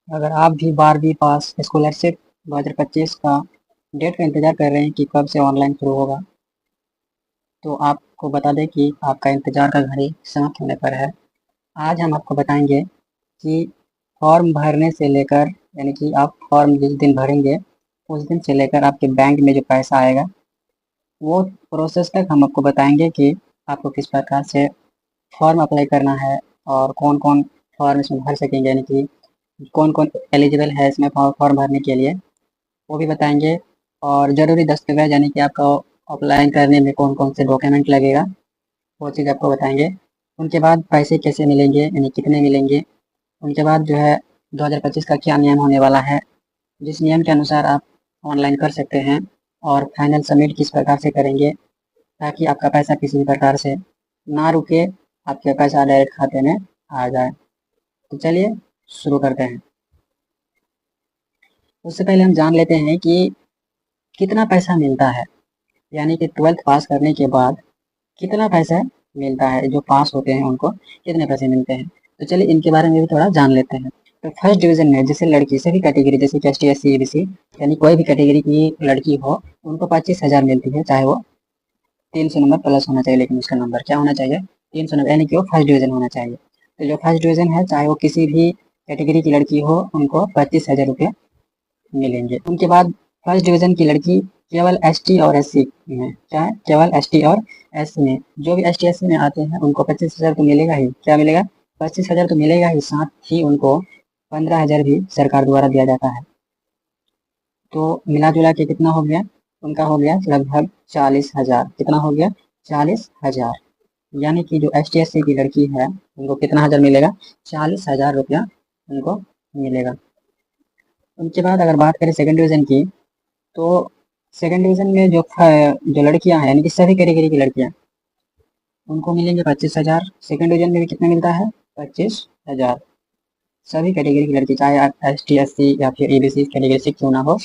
अगर आप भी 12वीं पास स्कॉलरशिप 2025 का डेट का इंतज़ार कर रहे हैं कि कब से ऑनलाइन शुरू होगा, तो आपको बता दें कि आपका इंतज़ार का घड़ी समाप्त होने पर है। आज हम आपको बताएंगे कि फॉर्म भरने से लेकर, यानी कि आप फॉर्म जिस दिन भरेंगे उस दिन से लेकर आपके बैंक में जो पैसा आएगा, वो प्रोसेस तक हम आपको बताएंगे कि आपको किस प्रकार से फॉर्म अप्लाई करना है और कौन कौन फॉर्म इसमें भर सकेंगे, यानी कि कौन कौन एलिजिबल है इसमें फॉर्म भरने के लिए, वो भी बताएंगे। और ज़रूरी दस्तावेज, यानी कि आपका अप्लाई करने में कौन कौन से डॉक्यूमेंट लगेगा, वो चीज़ आपको बताएंगे। उनके बाद पैसे कैसे मिलेंगे, यानी कितने मिलेंगे। उनके बाद जो है 2025 का क्या नियम होने वाला है, जिस नियम के अनुसार आप ऑनलाइन कर सकते हैं, और फाइनल सबमिट किस प्रकार से करेंगे ताकि आपका पैसा किसी भी प्रकार से ना रुके, आपके पैसा डायरेक्ट खाते में आ जाए। तो चलिए शुरू करते हैं। उससे पहले हम जान लेते हैं कि कितना पैसा मिलता है, यानी कि 12th पास करने के बाद कितना पैसा मिलता है, जो पास होते हैं उनको कितने पैसे मिलते हैं। तो चलिए इनके बारे में भी थोड़ा जान लेते हैं। तो फर्स्ट डिवीजन में जैसे लड़की सभी कैटेगरी, जैसे कि ST SC EBC, यानी कोई भी कैटेगरी की लड़की हो, उनको 25,000 मिलती है, चाहे वो 300 नंबर प्लस होना चाहिए। लेकिन उसका नंबर क्या होना चाहिए? 300 नंबर, यानी कि वो फर्स्ट डिवीजन होना चाहिए। तो जो फर्स्ट डिवीजन है, चाहे वो किसी भी कैटेगरी की लड़की हो, उनको 25,000 रुपये मिलेंगे। उनके बाद फर्स्ट डिवीजन की लड़की केवल ST और SC में, क्या है, केवल ST और SC में, जो भी ST SC में आते हैं उनको 25,000 तो मिलेगा ही। क्या मिलेगा? 25,000 तो मिलेगा ही, साथ ही उनको 15,000 भी सरकार द्वारा दिया जाता है। तो मिला जुला के कितना हो गया? उनका हो गया लगभग 40,000। कितना हो गया? 40,000। यानी कि जो ST SC की लड़की है उनको कितना हज़ार मिलेगा? 40,000 रुपया उनको मिलेगा। उनके बाद अगर बात करें सेकंड डिवीज़न की, तो सेकंड डिवीज़न में जो लड़कियां हैं, यानी कि सभी कैटेगरी की लड़कियां, उनको मिलेंगे 25,000। सेकंड डिवीज़न में भी कितना मिलता है? 25,000। सभी कैटेगरी की लड़की, चाहे आप ST SC या फिर EBC कैटेगरी से क्यों ना हो,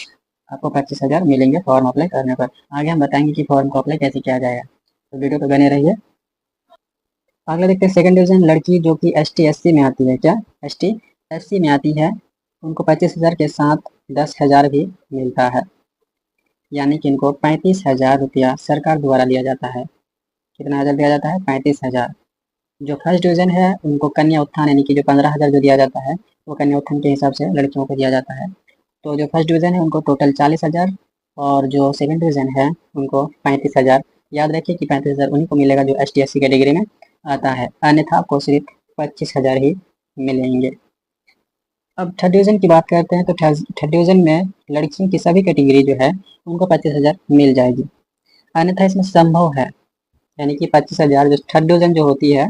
आपको 25,000 मिलेंगे फॉर्म अप्लाई करने पर। आगे हम बताएंगे कि फॉर्म को अप्लाई कैसे किया जाएगा, तो वीडियो पर बने रहिए। अगला देखते हैं सेकंड डिवीज़न लड़की जो कि ST SC में आती है। क्या ST SC में आती है, उनको 25,000 के साथ 10,000 भी मिलता है, यानी कि इनको 35,000 रुपया सरकार द्वारा दिया जाता है। कितना हज़ार दिया जाता है? 35,000। जो फर्स्ट डिवीज़न है उनको कन्या उत्थान, यानी कि जो 15,000 जो दिया जाता है, वो कन्या उत्थान के हिसाब से लड़कियों को दिया जाता है। तो जो फर्स्ट डिवीज़न है उनको टोटल 40,000, और जो सेकंड डिवीज़न है उनको 35,000। याद रखिए कि 35,000 उन्हीं को मिलेगा जो ST SC कैटेगरी में आता है, अन्यथा आपको सिर्फ 25,000 ही मिलेंगे। अब थर्ड डिवीज़न की बात करते हैं, तो थर्ड डिवीज़न में लड़कियों की सभी कैटेगरी जो है उनको 25,000 मिल जाएगी। अन्यथा इसमें संभव है, यानी कि 25,000 जो थर्ड डिवीज़न जो होती है,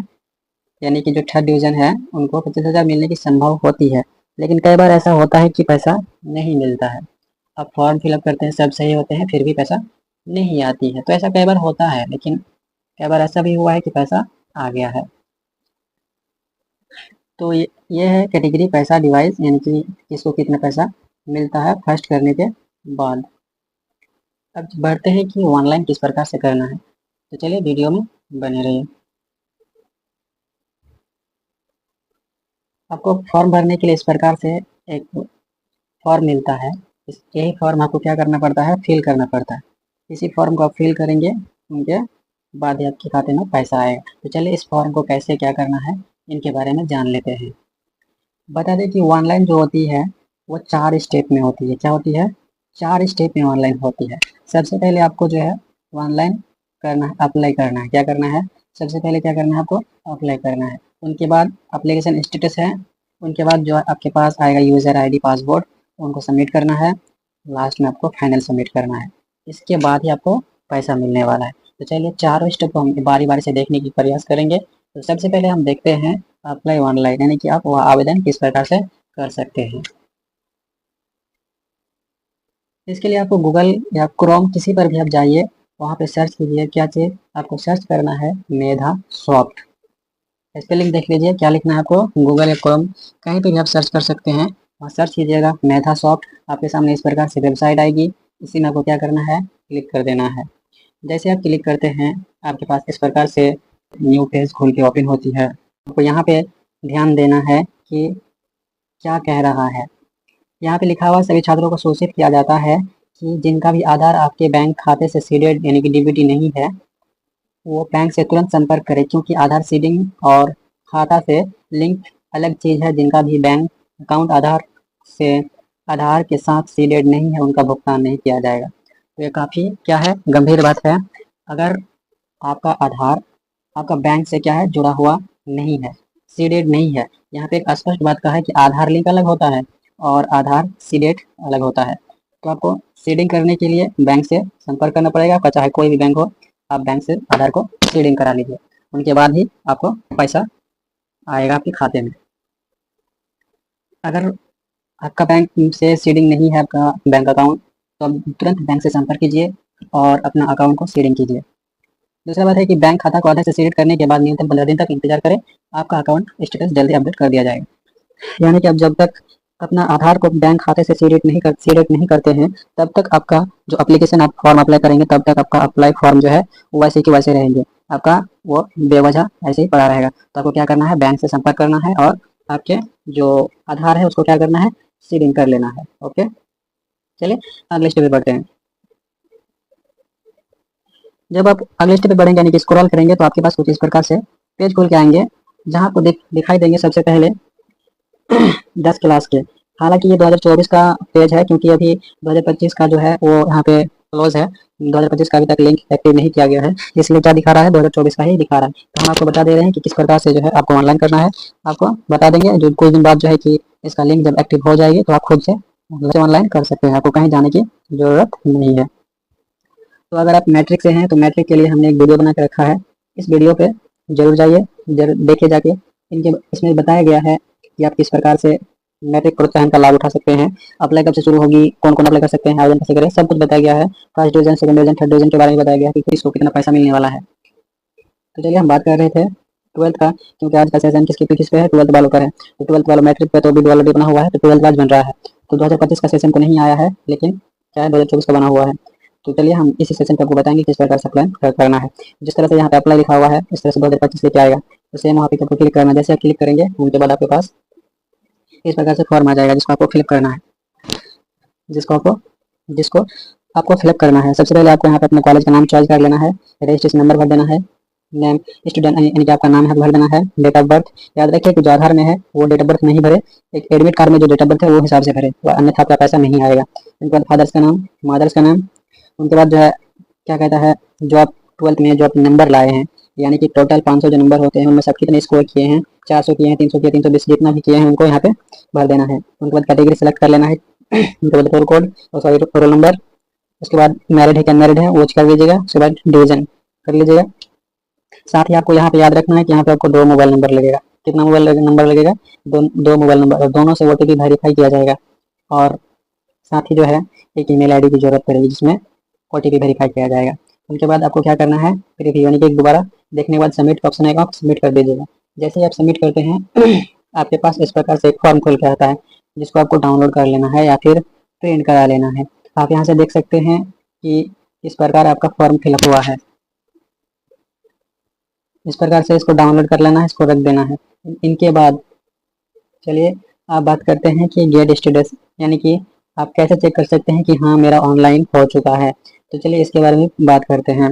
यानी कि जो थर्ड डिवीज़न है उनको 25,000 मिलने की संभव होती है, लेकिन कई बार ऐसा होता है कि पैसा नहीं मिलता है। आप फॉर्म फिलअप करते हैं, सब सही होते हैं, फिर भी पैसा नहीं आती है। तो ऐसा कई बार होता है, लेकिन कई बार ऐसा भी हुआ है कि पैसा आ गया है। तो ये है कैटेगरी पैसा डिवाइस, यानी कि किसको कितना पैसा मिलता है फर्स्ट करने के बाद। अब बढ़ते हैं कि ऑनलाइन किस प्रकार से करना है, तो चलिए वीडियो में बने रहिए। आपको फॉर्म भरने के लिए इस प्रकार से एक फॉर्म मिलता है। यही फॉर्म आपको क्या करना पड़ता है? फिल करना पड़ता है। इसी फॉर्म को आप फिल करेंगे, उनके बाद ही आपके खाते में पैसा आएगा। तो चलिए इस फॉर्म को कैसे क्या करना है, इनके बारे में जान लेते हैं। बता दें कि ऑनलाइन जो होती है वो 4 स्टेप में होती है। क्या होती है? 4 स्टेप में ऑनलाइन होती है। सबसे पहले आपको जो है ऑनलाइन करना है, अप्लाई करना है। क्या करना है? सबसे पहले क्या करना है आपको? अप्लाई करना है। उनके बाद एप्लीकेशन स्टेटस है, उनके बाद जो आपके पास आएगा यूज़र ID पासवर्ड, उनको सबमिट करना है। लास्ट में आपको फाइनल सबमिट करना है। इसके बाद ही आपको पैसा मिलने वाला है। तो चलिए चारों स्टेप को हम बारी बारी से देखने की प्रयास करेंगे। तो सबसे पहले हम देखते हैं अप्लाई ऑनलाइन, यानी कि आप वह आवेदन किस प्रकार से कर सकते हैं। इसके लिए आपको गूगल या क्रोम किसी पर भी आप जाइए, वहाँ पे सर्च कीजिए। क्या चीज़ आपको सर्च करना है? मेधा सॉफ्ट। स्पेलिंग देख लीजिए, क्या लिखना है आपको? गूगल या क्रोम कहीं पे भी आप सर्च कर सकते हैं, वहाँ सर्च कीजिएगा मेधा सॉफ्ट। आपके सामने इस प्रकार से वेबसाइट आएगी, इसी में आपको क्या करना है? क्लिक कर देना है। जैसे आप क्लिक करते हैं, आपके पास इस प्रकार से न्यू पेज खुल के ओपन होती है। आपको यहाँ पे ध्यान देना है कि क्या कह रहा है। यहाँ पे लिखा हुआ सभी छात्रों को सूचित किया जाता है कि जिनका भी आधार आपके बैंक खाते से सीडेड यानी कि डीबीटी नहीं है, वो बैंक से तुरंत संपर्क करें, क्योंकि आधार सीडिंग और खाता से लिंक अलग चीज़ है। जिनका भी बैंक अकाउंट आधार के साथ सीडेड नहीं है, उनका भुगतान नहीं किया जाएगा। तो ये काफ़ी क्या है, गंभीर बात है। अगर आपका आधार आपका बैंक से क्या है, जुड़ा हुआ नहीं है, सीडेड नहीं है। यहाँ पे एक स्पष्ट बात का है कि आधार लिंक अलग होता है और आधार सीडेड अलग होता है। तो आपको सीडिंग करने के लिए बैंक से संपर्क करना पड़ेगा, आपका चाहे कोई भी बैंक हो। आप बैंक से आधार को सीडिंग करा लीजिए, उनके बाद ही आपको पैसा आएगा आपके खाते में। अगर आपका बैंक से सीडिंग नहीं है, आपका बैंक अकाउंट, तो आप तुरंत बैंक से संपर्क कीजिए और अपना अकाउंट को सीडिंग कीजिए। दूसरा बात है कि बैंक खाता को आधार से सीडिंग करने के बाद न्यूनतम 15 दिन तक इंतजार करें, आपका अकाउंट स्टेटस जल्दी अपडेट कर दिया जाएगा। यानी कि अब जब तक अपना आधार को बैंक खाते से सीडेड नहीं करते हैं, तब तक आपका जो एप्लीकेशन आप फॉर्म अप्लाई करेंगे, तब तक आपका अप्लाई फॉर्म जो है वो वैसे के वैसे रहेंगे, आपका वो बेवजह ऐसे ही पड़ा रहेगा। तो आपको क्या करना है, बैंक से संपर्क करना है और आपके जो आधार है उसको क्या करना है, सीडिंग कर लेना है। ओके, चलिए अगले स्टेप पे बढ़ते हैं। जब आप अगले स्टेप पे बढ़ेंगे यानी कि स्क्रॉल करेंगे, तो आपके पास कुछ इस प्रकार से पेज खुल के आएंगे, जहाँ आपको दिखाई देंगे सबसे पहले 10 क्लास के। हालांकि ये 2024 का पेज है, क्योंकि अभी 2025 का जो है वो यहाँ पे क्लोज है। 2025 का अभी तक लिंक एक्टिव नहीं किया गया है, इसलिए क्या दिखा रहा है, 2024 का ही दिखा रहा है। तो हम आपको बता दे रहे हैं कि किस प्रकार से जो है आपको ऑनलाइन करना है, आपको बता देंगे जो कुछ दिन बाद जो है कि इसका लिंक जब एक्टिव हो जाएगी तो आप खुद से ऑनलाइन कर सकते हैं, आपको कहीं जाने की जरूरत नहीं है। तो अगर आप मैट्रिक से हैं तो मैट्रिक के लिए हमने एक वीडियो बना के रखा है, इस वीडियो पे जरूर जाइए, जरूर देखिए जाके। इसमें बताया गया है कि आप किस प्रकार से मैट्रिक प्रोत्साहन का लाभ उठा सकते हैं, अप्लाई कब से शुरू होगी, कौन कौन अप्लाई कर सकते हैं, आवेदन कैसे करें, सब कुछ बताया गया है। First division, second division, third division के बारे में बताया गया है कि किसको कितना पैसा मिलने वाला है। तो चलिए हम बात कर रहे थे ट्वेल्थ का, क्योंकि आज का सेशन किस पे है, ट्वेल्थ वालों पर है। तो ट्वेल्थ वालों मैट्रिक पे तो भी ऑलरेडी बना हुआ है, तो ट्वेल्थ आज बन रहा है। तो 2025 का सेशन तो नहीं आया है, लेकिन क्या है 2024 का बना हुआ है। तो चलिए हम इसी सेशन पे आपको बताएंगे किस प्रकार से अप्लाई करना है। जिस तरह से यहाँ पे अप्लाई लिखा हुआ है, इस तरह से 2025 लेके आएगा। तो सेम वहाँ पे आपको क्लिक करना है, जैसे आप क्लिक करेंगे उनके बाद आपके पास इस प्रकार से फॉर्म आ जाएगा, जिसको आपको फिलअप करना है, जिसको आपको फिलअप करना है। सबसे पहले आपको यहाँ पे अपने कॉलेज का नाम चॉइस कर लेना है, रजिस्ट्रेशन नंबर भर देना है, नेम स्टूडेंट यानी कि आपका नाम है भर देना है, डेट ऑफ बर्थ याद रखिए कि जो आधार में है वो डेट ऑफ बर्थ नहीं भरे, एक एडमिट कार्ड में जो डेट ऑफ बर्थ है वो हिसाब से भरे, अन्यथा आपका पैसा नहीं आएगा। उनके बाद फादर्स का नाम, मदर्स का नाम, उनके बाद जो है क्या कहता है, जो आप ट्वेल्थ में जो आप नंबर लाए हैं, यानी कि टोटल 500 जो नंबर होते हैं उनमें सब कितने स्कोर किए हैं, 400 किए हैं, 300 किए, 320 जितना भी किए हैं उनको यहाँ पे भर देना है। उनके बाद कैटेगरी सेलेक्ट कर लेना है, उनके बाद रोल कोड और सॉरी रोल नंबर, उसके बाद मैरिड है क्या अनमैरिड है वो कर लीजिएगा, उसके बाद डिवीजन कर लीजिएगा। साथ ही आपको यहाँ पे याद रखना है कि यहाँ पे आपको 2 मोबाइल नंबर लगेगा। कितना मोबाइल नंबर लगेगा, दो मोबाइल नंबर, और दोनों से ओटीपी वेरीफाई किया जाएगा। और साथ ही जो है एक ईमेल आईडी की जरूरत पड़ेगी, जिसमें ओटीपी वेरीफाई किया जाएगा। उनके बाद आपको क्या करना है, प्रीव्यू यानी कि एक दोबारा देखने के बाद सबमिट ऑप्शन आएगा, आप सबमिट कर दीजिएगा। जैसे ही आप सबमिट करते हैं आपके पास इस प्रकार से एक फॉर्म खुल के आता है, जिसको आपको डाउनलोड कर लेना है या फिर प्रिंट करा लेना है। आप यहाँ से देख सकते हैं कि इस प्रकार आपका फॉर्म फिलअप हुआ है। इस प्रकार से इसको डाउनलोड कर लेना है, इसको रख देना है। इनके बाद चलिए आप बात करते हैं कि गेट स्टेटस, यानी कि आप कैसे चेक कर सकते हैं कि हाँ मेरा ऑनलाइन हो चुका है। तो चलिए इसके बारे में बात करते हैं।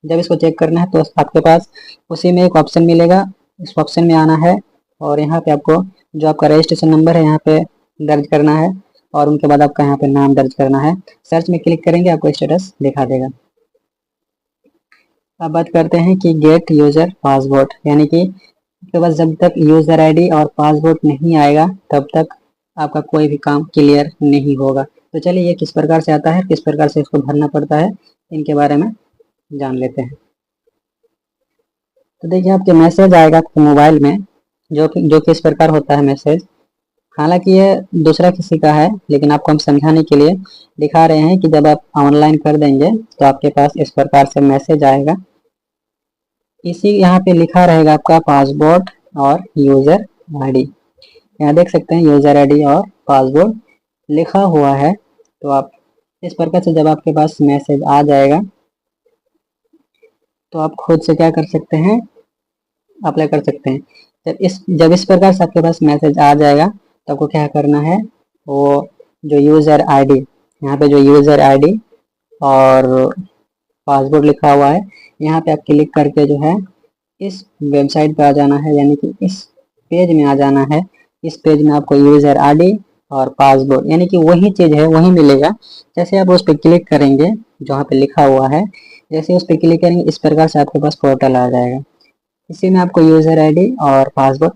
जब इसको चेक करना है तो आपके पास उसी में एक ऑप्शन मिलेगा, इस ऑप्शन में आना है और यहाँ पे आपको जो आपका रजिस्ट्रेशन नंबर है यहाँ पे दर्ज करना है, और उनके बाद आपका यहाँ पे नाम दर्ज करना है। सर्च में क्लिक करेंगे आपको स्टेटस दिखा देगा। अब बात करते हैं कि गेट यूजर पासवर्ड, यानी कि आपके पास जब तक यूजर आईडी और पासवर्ड नहीं आएगा तब तक आपका कोई भी काम क्लियर नहीं होगा। तो चलिए ये किस प्रकार से आता है, किस प्रकार से इसको भरना पड़ता है, इनके बारे में जान लेते हैं। तो देखिए आपके मैसेज आएगा आपके मोबाइल में, जो किस प्रकार होता है मैसेज। हालांकि ये दूसरा किसी का है, लेकिन आपको हम समझाने के लिए दिखा रहे हैं कि जब आप ऑनलाइन कर देंगे तो आपके पास इस प्रकार से मैसेज आएगा। इसी यहाँ पे लिखा रहेगा आपका पासवर्ड और यूजर आईडी। यहाँ देख सकते हैं यूजर आईडी और पासवर्ड लिखा हुआ है। तो आप इस प्रकार से जब आपके पास मैसेज आ जाएगा तो आप खुद से क्या कर सकते हैं, अप्लाई कर सकते हैं। जब इस प्रकार से आपके पास मैसेज आ जाएगा तो आपको क्या करना है, वो जो यूज़र आईडी, यहाँ पे जो यूज़र आईडी और पासवर्ड लिखा हुआ है, यहाँ पे आप क्लिक करके जो है इस वेबसाइट पे आ जाना है, यानी कि इस पेज में आ जाना है। इस पेज में आपको यूज़र आईडी और पासवर्ड यानी कि वही चीज़ है, वही मिलेगा। जैसे आप उस पर क्लिक करेंगे जहाँ पे लिखा हुआ है, जैसे उस पर क्लिक करेंगे इस प्रकार से आपके पास पोर्टल आ जाएगा। इसी में आपको यूज़र आईडी और पासवर्ड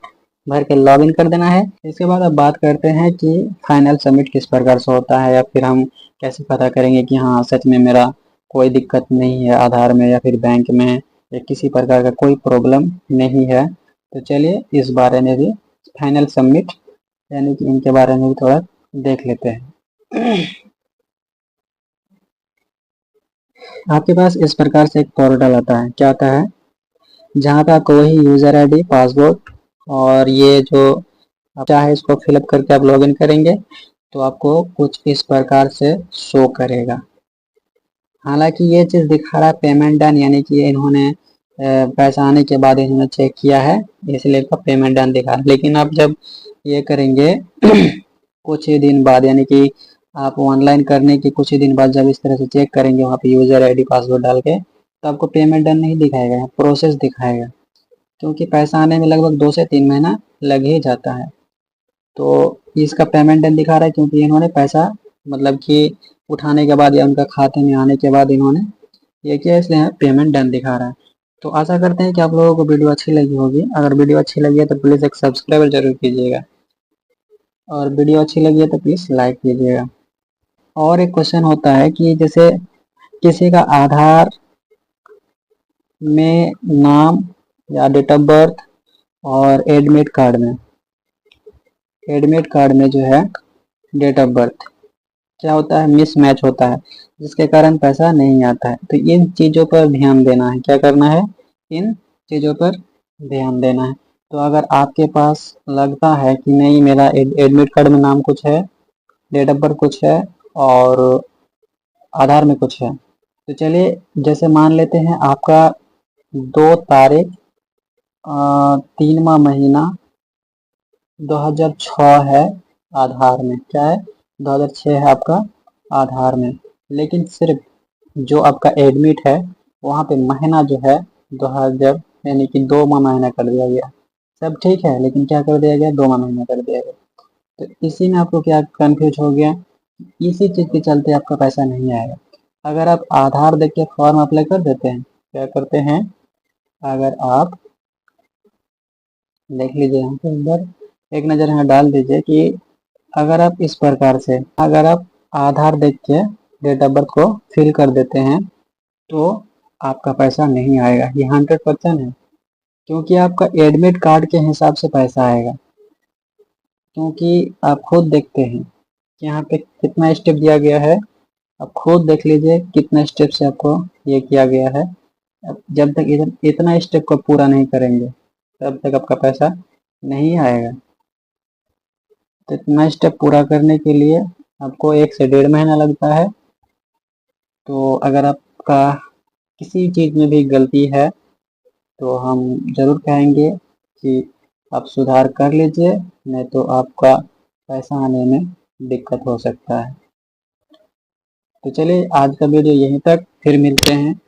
भर के लॉगिन कर देना है। इसके बाद अब बात करते हैं कि फाइनल सबमिट किस प्रकार से होता है, या फिर हम कैसे पता करेंगे कि हाँ सच में मेरा कोई दिक्कत नहीं है आधार में या फिर बैंक में, या किसी प्रकार का कोई प्रॉब्लम नहीं है। तो चलिए इस बारे में भी, फाइनल सबमिट यानी कि इनके बारे में भी थोड़ा देख लेते हैं। आपके पास इस प्रकार से एक पोर्टल आता है, क्या आता है, जहाँ पे आपको वही यूज़र आईडी पासवर्ड और ये जो आप चाहे इसको फिलअप करके आप लॉगिन करेंगे तो आपको कुछ इस प्रकार से शो करेगा। हालांकि ये चीज़ दिखा रहा है पेमेंट डन, यानी कि इन्होंने पैसा आने के बाद इन्होंने चेक किया है, इसलिए इसका पेमेंट डन दिखा रहा है। लेकिन आप जब ये करेंगे कुछ ही दिन बाद, यानी कि आप ऑनलाइन करने के कुछ ही दिन बाद जब इस तरह से चेक करेंगे वहाँ पे यूज़र आईडी पासवर्ड डाल के, तो आपको पेमेंट डन नहीं दिखाएगा, प्रोसेस दिखाएगा। क्योंकि पैसा आने में लगभग 2 से 3 महीना लग ही जाता है। तो इसका पेमेंट डन दिखा रहा है क्योंकि इन्होंने पैसा मतलब कि उठाने के बाद या उनका खाते में आने के बाद इन्होंने ये किया, इसलिए पेमेंट डन दिखा रहा है। तो आशा करते हैं कि आप लोगों को वीडियो अच्छी लगी होगी। अगर वीडियो अच्छी लगी है तो प्लीज़ एक सब्सक्राइब जरूर कीजिएगा, और वीडियो अच्छी लगी है तो प्लीज़ लाइक कीजिएगा। और एक क्वेश्चन होता है कि जैसे किसी का आधार में नाम या डेट ऑफ बर्थ और एडमिट कार्ड में जो है डेट ऑफ बर्थ क्या होता है, मिसमैच होता है, जिसके कारण पैसा नहीं आता है। तो इन चीज़ों पर ध्यान देना है, क्या करना है, इन चीज़ों पर ध्यान देना है। तो अगर आपके पास लगता है कि नहीं मेरा एडमिट कार्ड में नाम कुछ है, डेट ऑफ बर्थ कुछ है और आधार में कुछ है, तो चलिए जैसे मान लेते हैं आपका 2 तारीख 3वां महीना 2006 है आधार में, क्या है 2006 है आपका आधार में, लेकिन सिर्फ जो आपका एडमिट है वहाँ पे महीना जो है 2000 यानी कि 2वां महीना कर दिया गया। सब ठीक है, लेकिन क्या कर दिया गया, 2वां महीना कर दिया गया। तो इसी में आपको क्या कंफ्यूज हो गया, इसी चीज़ के चलते आपका पैसा नहीं आएगा। अगर आप आधार देख के फॉर्म अप्लाई कर देते हैं, क्या करते हैं, अगर आप देख लीजिए यहाँ पे इधर एक नज़र यहाँ डाल दीजिए कि अगर आप इस प्रकार से अगर आप आधार देख के डेट ऑफ बर्थ को फिल कर देते हैं तो आपका पैसा नहीं आएगा, ये 100% है। क्योंकि आपका एडमिट कार्ड के हिसाब से पैसा आएगा। क्योंकि आप खुद देखते हैं कि यहाँ पे कितना स्टेप दिया गया है, आप खुद देख लीजिए कितना स्टेप से आपको ये किया गया है। जब तक इतना स्टेप को पूरा नहीं करेंगे तब तक आपका पैसा नहीं आएगा। तो इतना स्टेप पूरा करने के लिए आपको 1 से 1.5 महीना लगता है। तो अगर आपका किसी चीज़ में भी गलती है तो हम ज़रूर कहेंगे कि आप सुधार कर लीजिए, नहीं तो आपका पैसा आने में दिक्कत हो सकता है। तो चलिए आज का वीडियो यहीं तक, फिर मिलते हैं